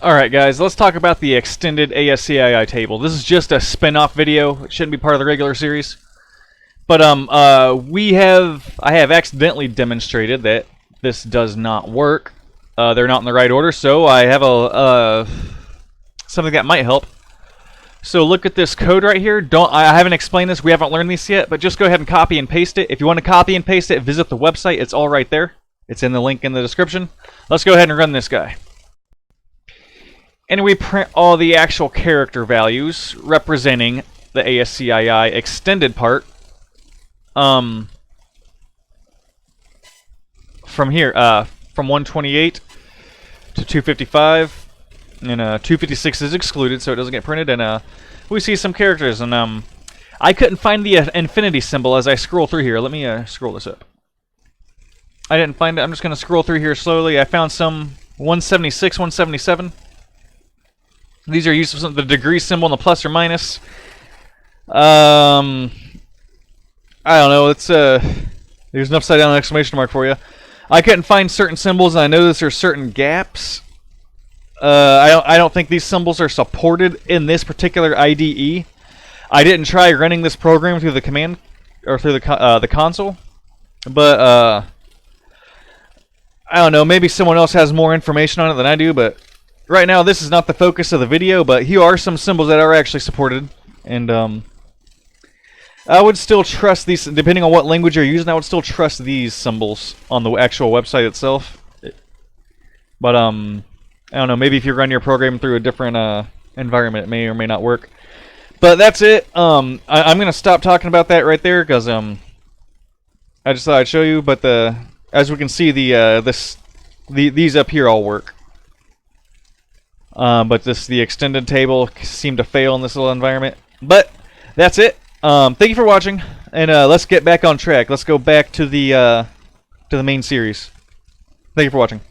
Alright guys, let's talk about the extended ASCII table. This is just a spin-off video. It shouldn't be part of the regular series. But I have accidentally demonstrated that this does not work. They're not in the right order, so I have something that might help. So look at this code right here. I haven't explained this, we haven't learned this yet, but just go ahead and copy and paste it. If you want to copy and paste it, visit the website. It's all right there. It's in the link in the description. Let's go ahead and run this guy. And we print all the actual character values representing the ASCII extended part. From here, from 128 to 255, and 256 is excluded, so it doesn't get printed. And we see some characters, and I couldn't find the infinity symbol as I scroll through here. Let me scroll this up. I didn't find it. I'm just going to scroll through here slowly. I found some 176, 177. These are used for the degree symbol and the plus or minus. I don't know. It's there's an upside down exclamation mark for you. I couldn't find certain symbols, and I noticed there's certain gaps. I don't think these symbols are supported in this particular IDE. I didn't try running this program through the command or through the console, but I don't know. Maybe someone else has more information on it than I do, but right now this is not the focus of the video. But here are some symbols that are actually supported, and I would still trust these, depending on what language you're using. I would still trust these symbols on the actual website itself. But I don't know. Maybe if you run your program through a different environment, it may or may not work. But that's it. I'm gonna stop talking about that right there because I just thought I'd show you. But as we can see, these up here all work. But the extended table seemed to fail in this little environment. But that's it. Thank you for watching, and let's get back on track. Let's go back to the main series. Thank you for watching.